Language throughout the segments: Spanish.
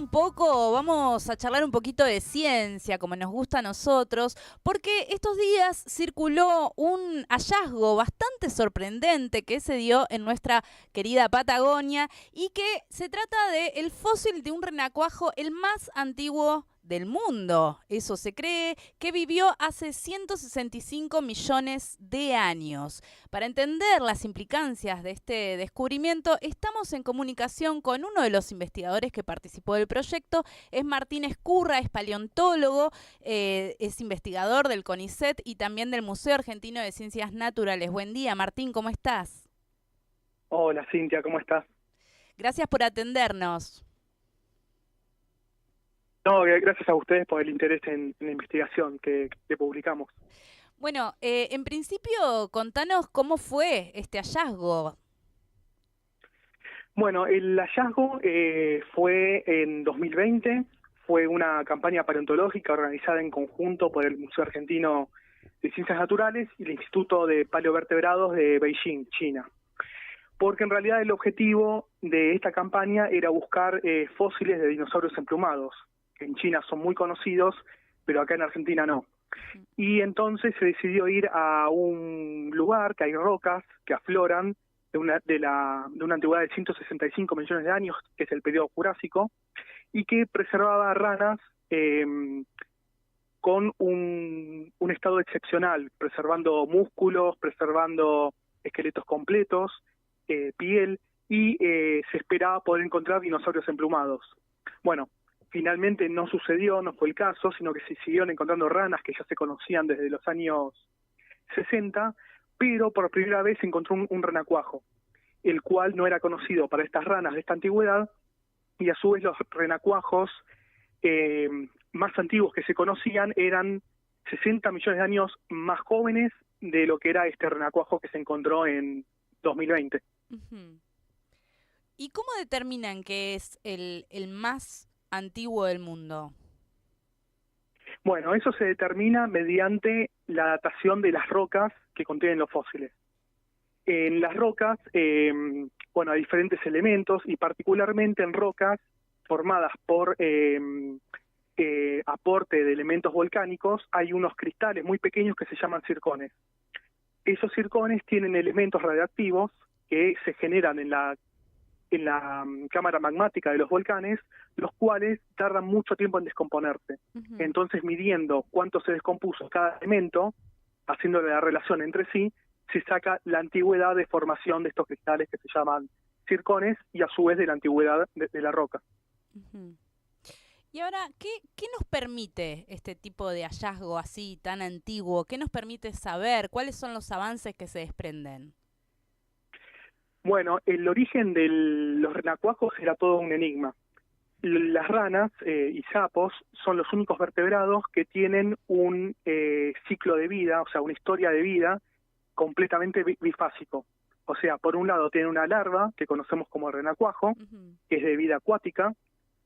un poco, vamos a charlar un poquito de ciencia, como nos gusta a nosotros, porque estos días circuló un hallazgo bastante sorprendente que se dio en nuestra querida Patagonia y que se trata del fósil de un renacuajo, el más antiguo del mundo. Eso se cree, que vivió hace 165 millones de años. Para entender las implicancias de este descubrimiento, estamos en comunicación con uno de los investigadores que participó del proyecto. Es Martín Ezcurra, es paleontólogo, es investigador del CONICET y también del Museo Argentino de Ciencias Naturales. Buen día, Martín, ¿cómo estás? Hola Cintia, ¿cómo estás? Gracias por atendernos. No, gracias a ustedes por el interés en la investigación que publicamos. Bueno, en principio, contanos cómo fue este hallazgo. Bueno, el hallazgo fue en 2020, fue una campaña paleontológica organizada en conjunto por el Museo Argentino de Ciencias Naturales y el Instituto de Paleovertebrados de Beijing, China. Porque en realidad el objetivo de esta campaña era buscar fósiles de dinosaurios emplumados, que en China son muy conocidos, pero acá en Argentina no. Y entonces se decidió ir a un lugar que hay rocas que afloran de una antigüedad de 165 millones de años, que es el periodo Jurásico, y que preservaba ranas con un estado excepcional, preservando músculos, preservando esqueletos completos, piel, y se esperaba poder encontrar dinosaurios emplumados. Bueno, finalmente no sucedió, no fue el caso, sino que se siguieron encontrando ranas que ya se conocían desde los años 60, pero por primera vez se encontró un renacuajo, el cual no era conocido para estas ranas de esta antigüedad, y a su vez los renacuajos más antiguos que se conocían eran 60 millones de años más jóvenes de lo que era este renacuajo que se encontró en 2020. Ujú. ¿Y cómo determinan que es el más antiguo del mundo? Bueno, eso se determina mediante la datación de las rocas que contienen los fósiles. En las rocas, bueno, hay diferentes elementos y particularmente en rocas formadas por aporte de elementos volcánicos, hay unos cristales muy pequeños que se llaman zircones. Esos zircones tienen elementos radiactivos que se generan en la cámara magmática de los volcanes, los cuales tardan mucho tiempo en descomponerse. Ujú. Entonces, midiendo cuánto se descompuso cada elemento, haciéndole la relación entre sí, se saca la antigüedad de formación de estos cristales que se llaman zircones y a su vez de la antigüedad de la roca. Ujú. Y ahora, ¿qué nos permite este tipo de hallazgo así tan antiguo? ¿Qué nos permite saber? ¿Cuáles son los avances que se desprenden? Bueno, el origen de los renacuajos era todo un enigma. Las ranas y sapos son los únicos vertebrados que tienen un ciclo de vida, o sea, una historia de vida completamente bifásico. O sea, por un lado tienen una larva, que conocemos como renacuajo, Ujú. que es de vida acuática,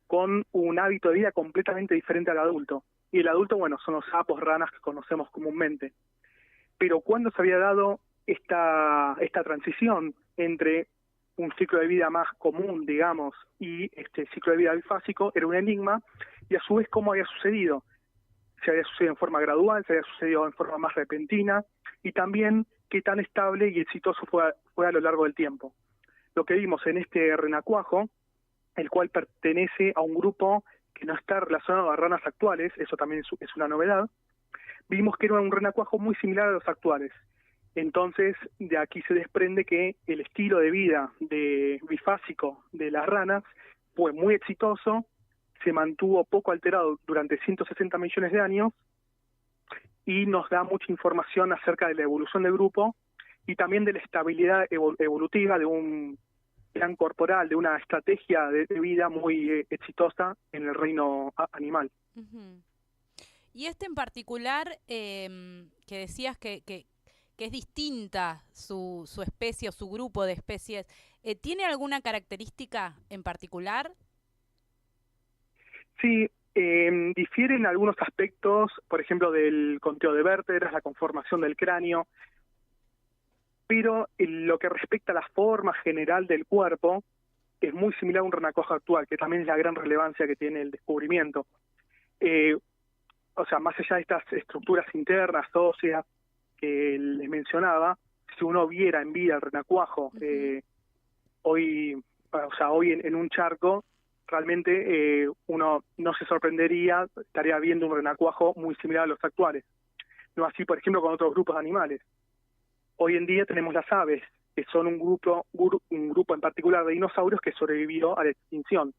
con un hábito de vida completamente diferente al adulto. Y el adulto, bueno, son los sapos, ranas que conocemos comúnmente. Pero ¿cuándo se había dado esta transición entre un ciclo de vida más común, digamos, y este ciclo de vida bifásico? Era un enigma, y a su vez cómo había sucedido. Si había sucedido en forma gradual, si había sucedido en forma más repentina, y también qué tan estable y exitoso fue a lo largo del tiempo. Lo que vimos en este renacuajo, el cual pertenece a un grupo que no está relacionado a ranas actuales, eso también es una novedad, vimos que era un renacuajo muy similar a los actuales. Entonces, de aquí se desprende que el estilo de vida bifásico de las ranas fue muy exitoso, se mantuvo poco alterado durante 160 millones de años y nos da mucha información acerca de la evolución del grupo y también de la estabilidad evolutiva de un plan corporal, de una estrategia de vida muy exitosa en el reino animal. Ujú. Y este en particular, que decías que es distinta su especie o su grupo de especies, ¿tiene alguna característica en particular? Sí, difieren algunos aspectos, por ejemplo, del conteo de vértebras, la conformación del cráneo, pero en lo que respecta a la forma general del cuerpo, es muy similar a un renacuajo actual, que también es la gran relevancia que tiene el descubrimiento. Eh, o sea, más allá de estas estructuras internas, óseas, que les mencionaba, si uno viera en vida el renacuajo, hoy, o sea, hoy en un charco, realmente uno no se sorprendería, estaría viendo un renacuajo muy similar a los actuales. No así, por ejemplo, con otros grupos de animales. Hoy en día tenemos las aves, que son un grupo en particular de dinosaurios que sobrevivió a la extinción.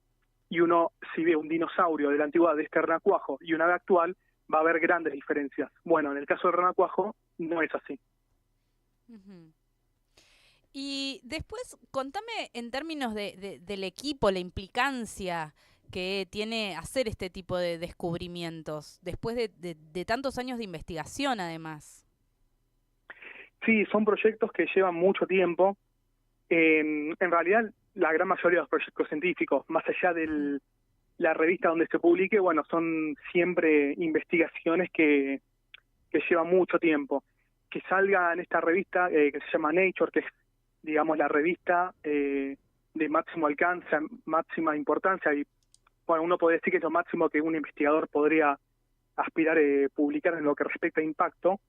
Y uno, si ve un dinosaurio de la antigüedad de este renacuajo y una ave actual, va a haber grandes diferencias. Bueno, en el caso del renacuajo, no es así. Y después, contame en términos del equipo, la implicancia que tiene hacer este tipo de descubrimientos, después de tantos años de investigación, además. Sí, son proyectos que llevan mucho tiempo. En realidad, la gran mayoría de los proyectos científicos, más allá de la revista donde se publique, bueno, son siempre investigaciones que llevan mucho tiempo. Que salga en esta revista que se llama Nature, que es, digamos, la revista de máximo alcance, máxima importancia, y bueno, uno puede decir que es lo máximo que un investigador podría aspirar a publicar en lo que respecta a impacto.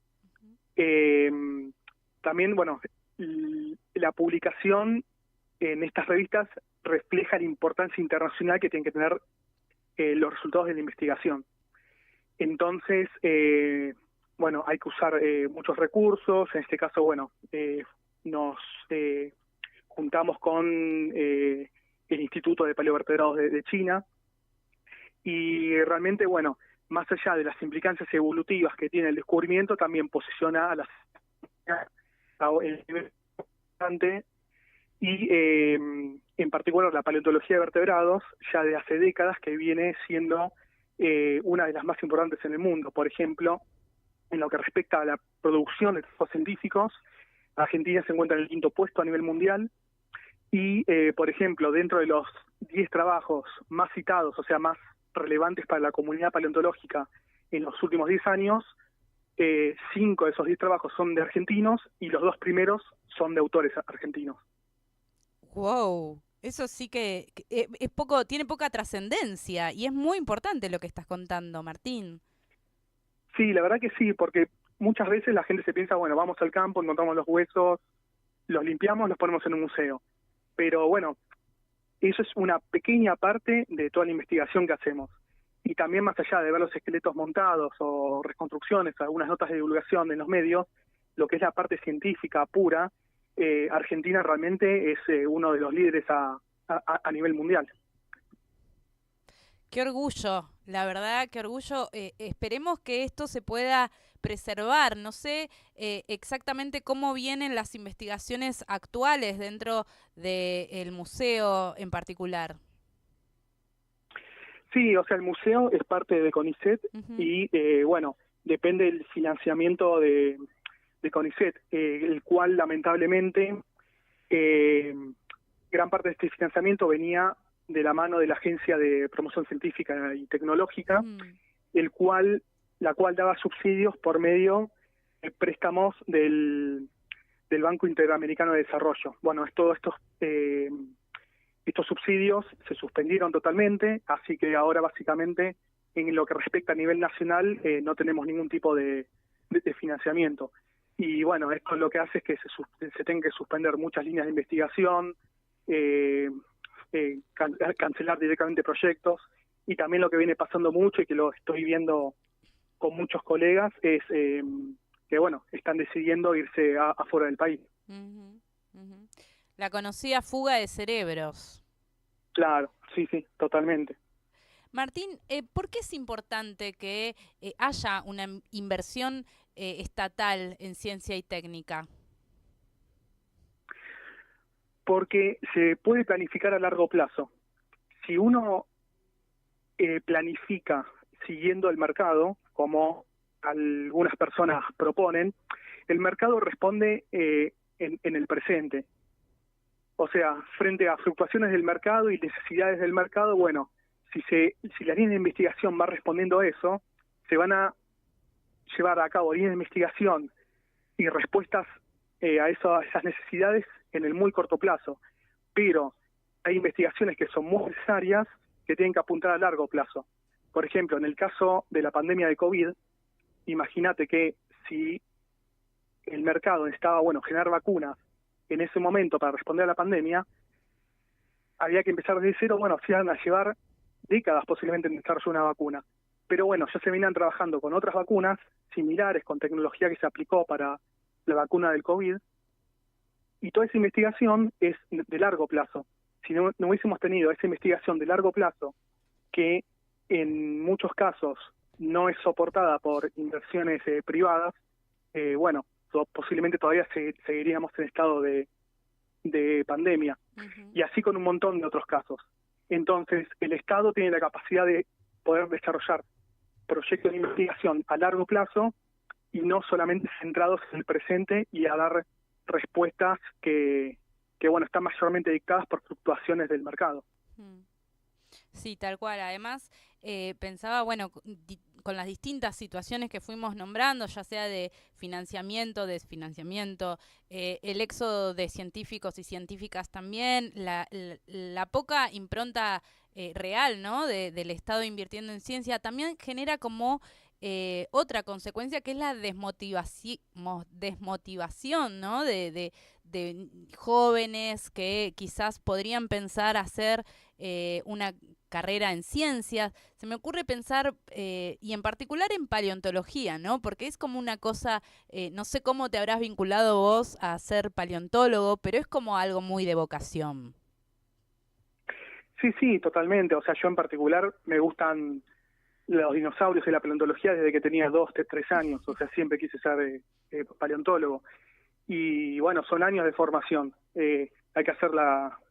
También, bueno, la publicación en estas revistas refleja la importancia internacional que tienen que tener los resultados de la investigación. Entonces, bueno, hay que usar muchos recursos. En este caso, bueno, nos juntamos con el Instituto de Paleovertebrados de China, y realmente, bueno, más allá de las implicancias evolutivas que tiene el descubrimiento, también posiciona a las el nivel importante, y en particular la paleontología de vertebrados ya de hace décadas que viene siendo una de las más importantes en el mundo. Por ejemplo, en lo que respecta a la producción de trabajos científicos, Argentina se encuentra en el 5º puesto a nivel mundial, y por ejemplo, dentro de los 10 trabajos más citados, o sea, más relevantes para la comunidad paleontológica en los últimos 10 años, 5 de esos 10 trabajos son de argentinos y los 2 primeros son de autores argentinos. Wow, eso sí que es poco, tiene poca trascendencia y es muy importante lo que estás contando, Martín. Sí, la verdad que sí, porque muchas veces la gente se piensa, bueno, vamos al campo, encontramos los huesos, los limpiamos, los ponemos en un museo. Pero bueno, eso es una pequeña parte de toda la investigación que hacemos. Y también, más allá de ver los esqueletos montados o reconstrucciones, algunas notas de divulgación en los medios, lo que es la parte científica pura, Argentina realmente es uno de los líderes a nivel mundial. Qué orgullo, la verdad, qué orgullo. Esperemos que esto se pueda preservar. No sé exactamente cómo vienen las investigaciones actuales dentro del museo en particular. Sí, o sea, el museo es parte de CONICET y, bueno, depende del financiamiento de CONICET, el cual lamentablemente gran parte de este financiamiento venía de la mano de la Agencia de Promoción Científica y Tecnológica, la cual daba subsidios por medio de préstamos del Banco Interamericano de Desarrollo. Bueno, estos subsidios se suspendieron totalmente, así que ahora básicamente en lo que respecta a nivel nacional no tenemos ningún tipo de financiamiento. Y bueno, esto lo que hace es que se tengan que suspender muchas líneas de investigación, cancelar directamente proyectos, y también lo que viene pasando mucho y que lo estoy viendo con muchos colegas es que bueno, están decidiendo irse afuera del país. La conocida fuga de cerebros. Claro, sí, totalmente. Martín, ¿por qué es importante que haya una inversión estatal en ciencia y técnica? Porque se puede planificar a largo plazo. Si uno planifica siguiendo el mercado, como algunas personas proponen, el mercado responde en el presente. O sea, frente a fluctuaciones del mercado y necesidades del mercado, bueno, si la línea de investigación va respondiendo a eso, se van a llevar a cabo líneas de investigación y respuestas a esas necesidades en el muy corto plazo. Pero hay investigaciones que son muy necesarias que tienen que apuntar a largo plazo. Por ejemplo, en el caso de la pandemia de COVID, imagínate que si el mercado necesitaba, generar vacunas en ese momento para responder a la pandemia, había que empezar desde cero, se iban a llevar décadas posiblemente en desarrollar una vacuna. Pero ya se venían trabajando con otras vacunas similares, con tecnología que se aplicó para la vacuna del COVID, y toda esa investigación es de largo plazo. Si no hubiésemos tenido esa investigación de largo plazo, que en muchos casos no es soportada por inversiones privadas, posiblemente todavía seguiríamos en estado de pandemia. Ujú. Y así con un montón de otros casos. Entonces, el Estado tiene la capacidad de poder desarrollar proyectos de investigación a largo plazo y no solamente centrados en el presente y a dar respuestas que están mayormente dictadas por fluctuaciones del mercado. Mm. Sí, tal cual. Además, pensaba, con las distintas situaciones que fuimos nombrando, ya sea de financiamiento, desfinanciamiento, el éxodo de científicos y científicas también, la poca impronta real, ¿no? Del Estado invirtiendo en ciencia, también genera como otra consecuencia que es la desmotivación, ¿no? De jóvenes que quizás podrían pensar hacer una carrera en ciencias. Se me ocurre pensar, y en particular en paleontología, ¿no? Porque es como una cosa, no sé cómo te habrás vinculado vos a ser paleontólogo, pero es como algo muy de vocación. Sí, totalmente. O sea, yo en particular me gustan los dinosaurios y la paleontología desde que tenía 2, 3 años. O sea, siempre quise ser paleontólogo. Y son años de formación. Hay que hacer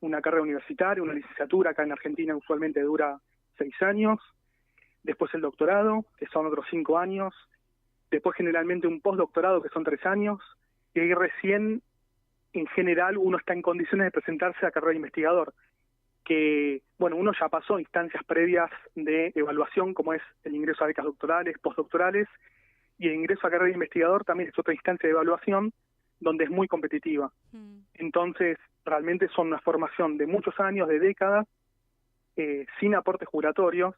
una carrera universitaria, una licenciatura, acá en Argentina usualmente dura 6 años, después el doctorado, que son otros 5 años, después generalmente un postdoctorado, que son 3 años, y ahí recién, en general, uno está en condiciones de presentarse a la carrera de investigador, que, uno ya pasó instancias previas de evaluación, como es el ingreso a becas doctorales, postdoctorales, y el ingreso a carrera de investigador también es otra instancia de evaluación, donde es muy competitiva. Entonces, realmente son una formación de muchos años, de décadas, sin aportes juratorios,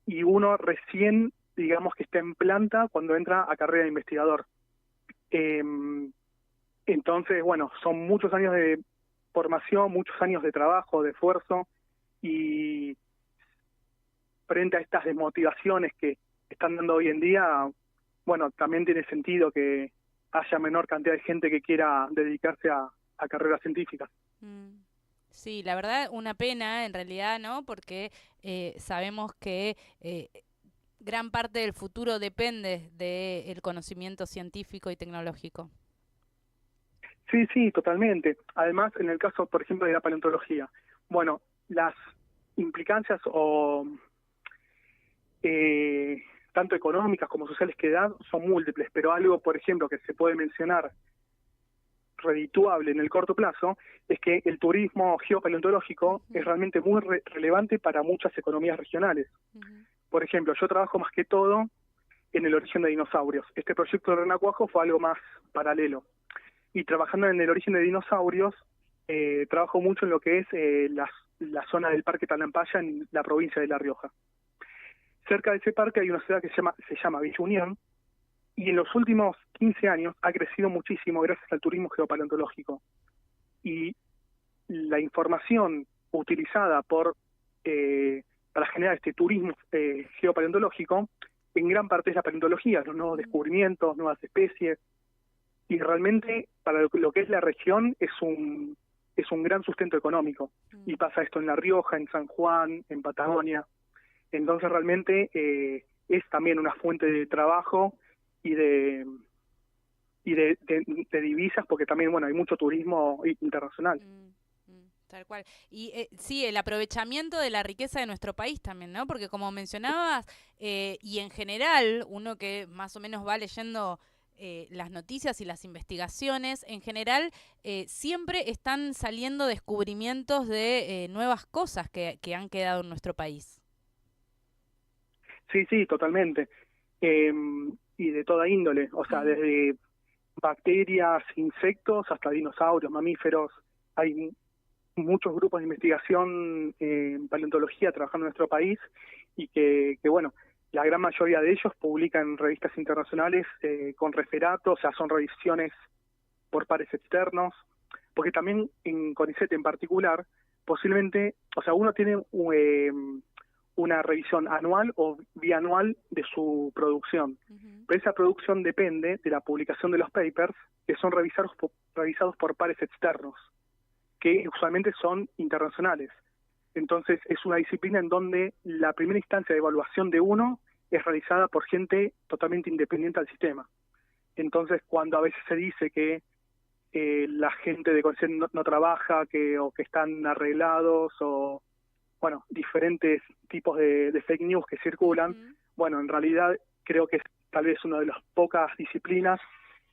y uno recién, digamos que está en planta cuando entra a carrera de investigador. Eh, entonces, son muchos años de formación, muchos años de trabajo, de esfuerzo, y frente a estas desmotivaciones que están dando hoy en día, también tiene sentido que haya menor cantidad de gente que quiera dedicarse a carreras científicas. Mm. Sí, la verdad, una pena en realidad, ¿no? Porque sabemos que gran parte del futuro depende del conocimiento científico y tecnológico. Sí, totalmente. Además, en el caso, por ejemplo, de la paleontología, las implicancias o tanto económicas como sociales que dan son múltiples, pero algo, por ejemplo, que se puede mencionar redituable en el corto plazo es que el turismo geopaleontológico es realmente muy relevante para muchas economías regionales. Por ejemplo, yo trabajo más que todo en el origen de dinosaurios. Este proyecto de Renacuajo fue algo más paralelo. Y trabajando en el origen de dinosaurios, trabajo mucho en lo que es la zona del Parque Talampaya en la provincia de La Rioja. Cerca de ese parque hay una ciudad que se llama Villa Unión, y en los últimos 15 años ha crecido muchísimo gracias al turismo geopaleontológico. Y la información utilizada para generar este turismo geopaleontológico, en gran parte es la paleontología, los nuevos descubrimientos, nuevas especies, y realmente para lo que es la región es un gran sustento económico. Y pasa esto en La Rioja, en San Juan, en Patagonia. Entonces realmente es también una fuente de trabajo y de divisas, porque también hay mucho turismo internacional. Tal cual. Y sí, el aprovechamiento de la riqueza de nuestro país también, ¿no? Porque como mencionabas, y en general, uno que más o menos va leyendo las noticias y las investigaciones, en general siempre están saliendo descubrimientos de nuevas cosas que han quedado en nuestro país. Sí, totalmente. Y de toda índole, o sea, desde bacterias, insectos, hasta dinosaurios, mamíferos. Hay muchos grupos de investigación en paleontología trabajando en nuestro país y que bueno, la gran mayoría de ellos publican en revistas internacionales con referatos, o sea, son revisiones por pares externos, porque también en CONICET en particular, posiblemente, o sea, uno tiene una revisión anual o bianual de su producción, pero esa producción depende de la publicación de los papers, que son revisados por pares externos, que usualmente son internacionales. Entonces es una disciplina en donde la primera instancia de evaluación de uno es realizada por gente totalmente independiente al sistema. Entonces cuando a veces se dice que la gente de CONICET no trabaja, o que están arreglados, o bueno, diferentes tipos de fake news que circulan, bueno, en realidad creo que es tal vez una de las pocas disciplinas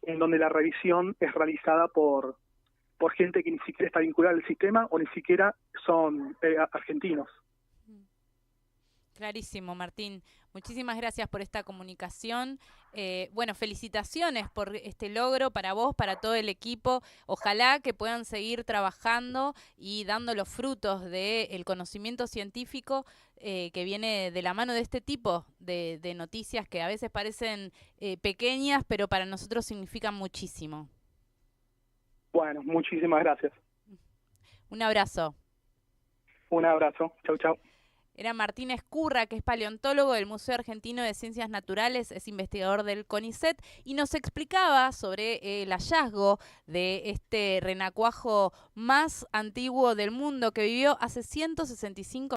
en donde la revisión es realizada por gente que ni siquiera está vinculada al sistema o ni siquiera son argentinos. Clarísimo, Martín. Muchísimas gracias por esta comunicación. Bueno, felicitaciones por este logro para vos, para todo el equipo. Ojalá que puedan seguir trabajando y dando los frutos del conocimiento científico que viene de la mano de este tipo de noticias que a veces parecen pequeñas, pero para nosotros significan muchísimo. Bueno, muchísimas gracias. Un abrazo. Un abrazo. Chau, chau. Era Martín Ezcurra, que es paleontólogo del Museo Argentino de Ciencias Naturales, es investigador del CONICET, y nos explicaba sobre el hallazgo de este renacuajo más antiguo del mundo que vivió hace 165